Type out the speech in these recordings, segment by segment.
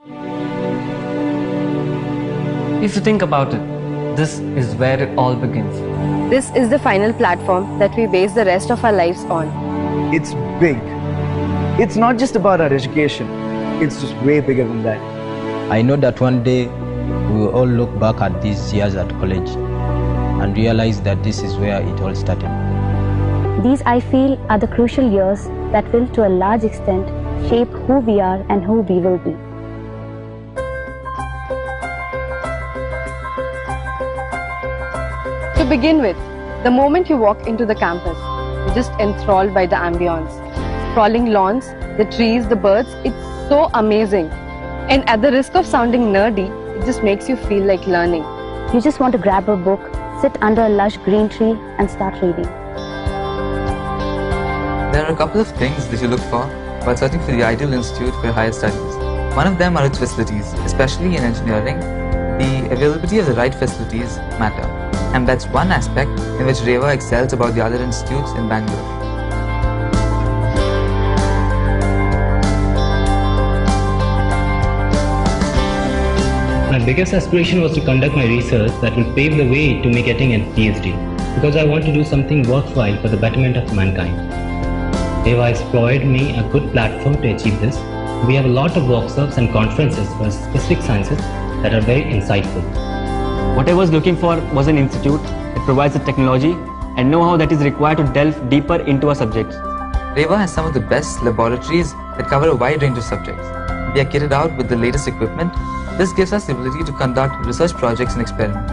If you think about it, this is where it all begins. This is the final platform that we base the rest of our lives on. It's big. It's not just about our education. It's just way bigger than that. I know that one day we will all look back at these years at college and realize that this is where it all started. These, I feel, are the crucial years that will, to a large extent, shape who we are and who we will be. To begin with, the moment you walk into the campus, you're just enthralled by the ambience. Sprawling lawns, the trees, the birds, it's so amazing. And at the risk of sounding nerdy, it just makes you feel like learning. You just want to grab a book, sit under a lush green tree and start reading. There are a couple of things that you look for while searching for the ideal institute for your higher studies. One of them are its facilities, especially in engineering. The availability of the right facilities matter. And that's one aspect in which REVA excels above the other institutes in Bengaluru. My biggest aspiration was to conduct my research that will pave the way to me getting a PhD, because I want to do something worthwhile for the betterment of mankind. REVA has provided me a good platform to achieve this. We have a lot of workshops and conferences for specific sciences that are very insightful. What I was looking for was an institute that provides the technology and know-how that is required to delve deeper into our subjects. REVA has some of the best laboratories that cover a wide range of subjects. We are kitted out with the latest equipment. This gives us the ability to conduct research projects and experiments.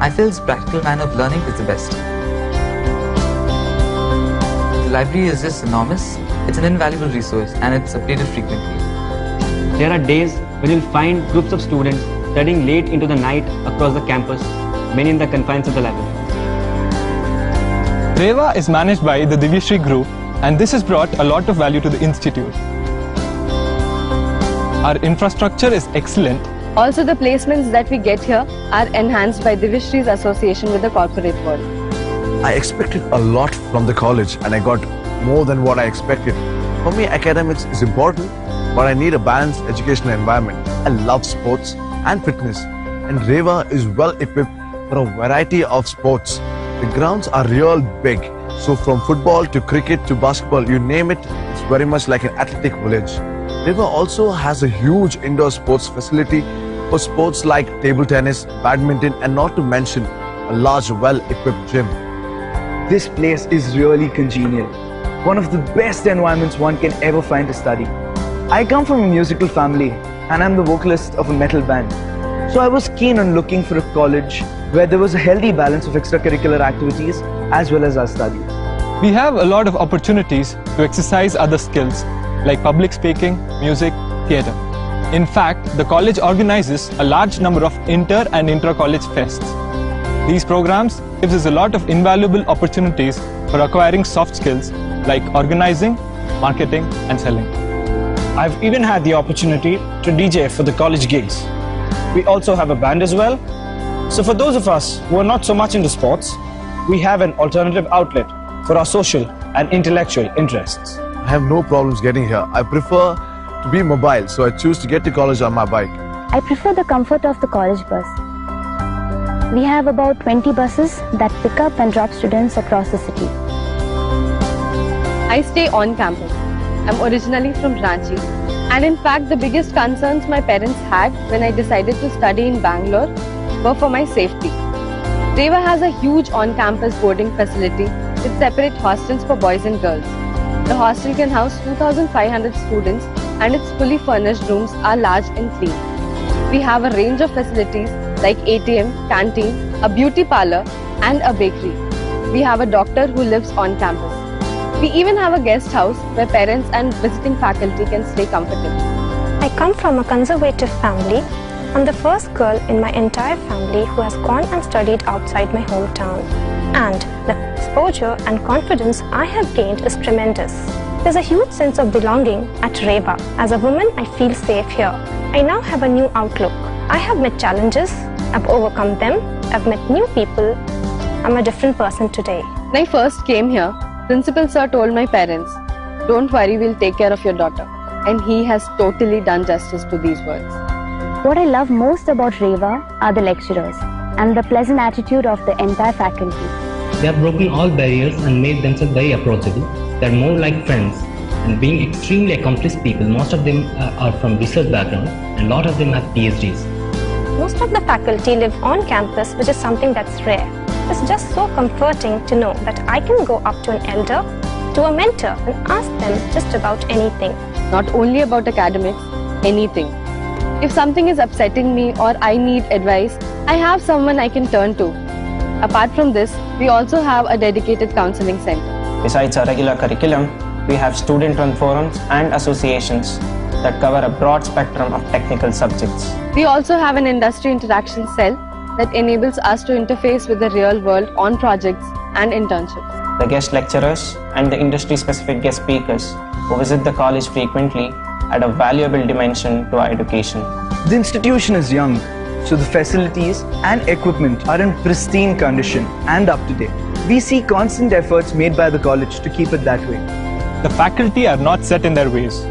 I feel this practical manner of learning is the best. The library is just enormous. It's an invaluable resource and it's updated frequently. There are days when you'll find groups of students studying late into the night across the campus, many in the confines of the library. REVA is managed by the Divyashree Group, and this has brought a lot of value to the institute. Our infrastructure is excellent. Also, the placements that we get here are enhanced by Divyashree's association with the corporate world. I expected a lot from the college and I got more than what I expected. For me, academics is important, but I need a balanced educational environment. I love sports and fitness, and REVA is well equipped for a variety of sports. The grounds are real big, so from football to cricket to basketball, you name it, it's very much like an athletic village. REVA also has a huge indoor sports facility for sports like table tennis, badminton, and not to mention a large well-equipped gym. This place is really congenial. One of the best environments one can ever find to study. I come from a musical family and I'm the vocalist of a metal band. So I was keen on looking for a college where there was a healthy balance of extracurricular activities as well as our studies. We have a lot of opportunities to exercise other skills like public speaking, music, theatre. In fact, the college organizes a large number of inter- and intra-college fests. These programs gives us a lot of invaluable opportunities for acquiring soft skills like organizing, marketing, and selling. I've even had the opportunity to DJ for the college gigs. We also have a band as well. So for those of us who are not so much into sports, we have an alternative outlet for our social and intellectual interests. I have no problems getting here. I prefer to be mobile, so I choose to get to college on my bike. I prefer the comfort of the college bus. We have about 20 buses that pick up and drop students across the city. I stay on campus. I'm originally from Ranchi, and in fact the biggest concerns my parents had when I decided to study in Bangalore were for my safety. REVA has a huge on-campus boarding facility with separate hostels for boys and girls. The hostel can house 2,500 students and its fully furnished rooms are large and clean. We have a range of facilities like ATM, canteen, a beauty parlor and a bakery. We have a doctor who lives on campus. We even have a guest house where parents and visiting faculty can stay comfortable. I come from a conservative family. I'm the first girl in my entire family who has gone and studied outside my hometown. And the exposure and confidence I have gained is tremendous. There's a huge sense of belonging at REVA. As a woman, I feel safe here. I now have a new outlook. I have met challenges, I've overcome them, I've met new people. I'm a different person today. When I first came here, Principal Sir told my parents, "Don't worry, we'll take care of your daughter." And he has totally done justice to these words. What I love most about REVA are the lecturers and the pleasant attitude of the entire faculty. They have broken all barriers and made themselves very approachable. They are more like friends, and being extremely accomplished people. Most of them are from research background and a lot of them have PhDs. Most of the faculty live on campus, which is something that's rare. It's just so comforting to know that I can go up to an elder, to a mentor, and ask them just about anything. Not only about academics, anything. If something is upsetting me or I need advice, I have someone I can turn to. Apart from this, we also have a dedicated counseling center. Besides our regular curriculum, we have student-run forums and associations that cover a broad spectrum of technical subjects. We also have an industry interaction cell that enables us to interface with the real world on projects and internships. The guest lecturers and the industry-specific guest speakers who visit the college frequently add a valuable dimension to our education. The institution is young, so the facilities and equipment are in pristine condition and up to date. We see constant efforts made by the college to keep it that way. The faculty are not set in their ways.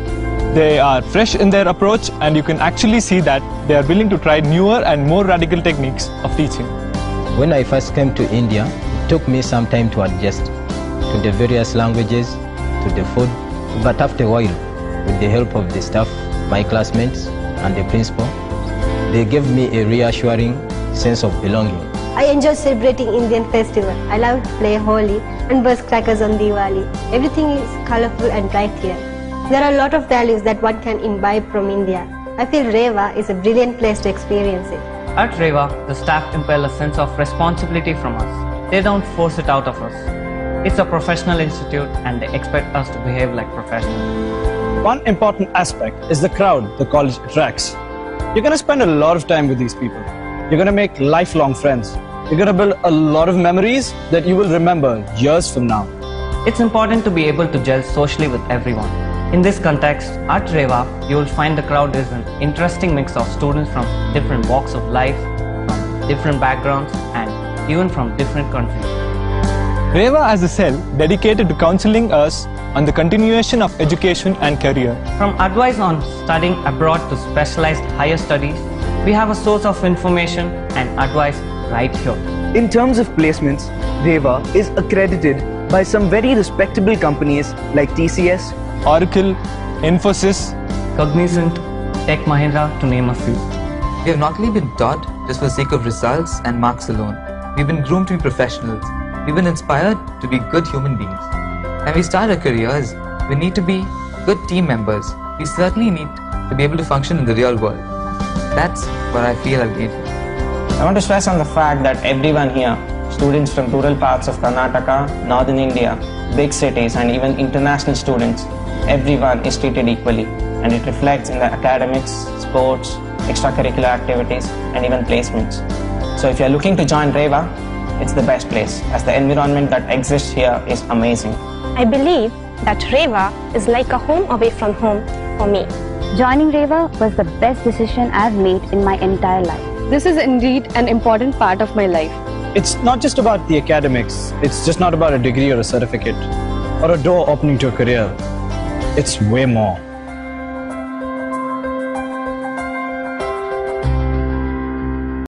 They are fresh in their approach, and you can actually see that they are willing to try newer and more radical techniques of teaching. When I first came to India, it took me some time to adjust to the various languages, to the food, but after a while, with the help of the staff, my classmates, and the principal, they gave me a reassuring sense of belonging. I enjoy celebrating Indian festival. I love to play Holi and burst crackers on Diwali. Everything is colorful and bright here. There are a lot of values that one can imbibe from India. I feel REVA is a brilliant place to experience it. At REVA, the staff impel a sense of responsibility from us. They don't force it out of us. It's a professional institute and they expect us to behave like professionals. One important aspect is the crowd the college attracts. You're going to spend a lot of time with these people. You're going to make lifelong friends. You're going to build a lot of memories that you will remember years from now. It's important to be able to gel socially with everyone. In this context, at REVA, you will find the crowd is an interesting mix of students from different walks of life, from different backgrounds, and even from different countries. REVA as a cell dedicated to counseling us on the continuation of education and career. From advice on studying abroad to specialized higher studies, we have a source of information and advice right here. In terms of placements, REVA is accredited by some very respectable companies like TCS, Oracle, Infosys, Cognizant, Tech Mahindra, to name a few. We have not only been taught just for the sake of results and marks alone. We've been groomed to be professionals. We've been inspired to be good human beings. When we start our careers, we need to be good team members. We certainly need to be able to function in the real world. That's what I feel I've gained here. I want to stress on the fact that everyone here, students from rural parts of Karnataka, northern India, big cities, and even international students, everyone is treated equally, and it reflects in the academics, sports, extracurricular activities, and even placements. So if you're looking to join REVA, it's the best place, as the environment that exists here is amazing. I believe that REVA is like a home away from home for me. Joining REVA was the best decision I've made in my entire life. This is indeed an important part of my life. It's not just about the academics. It's just not about a degree or a certificate or a door opening to a career. It's way more.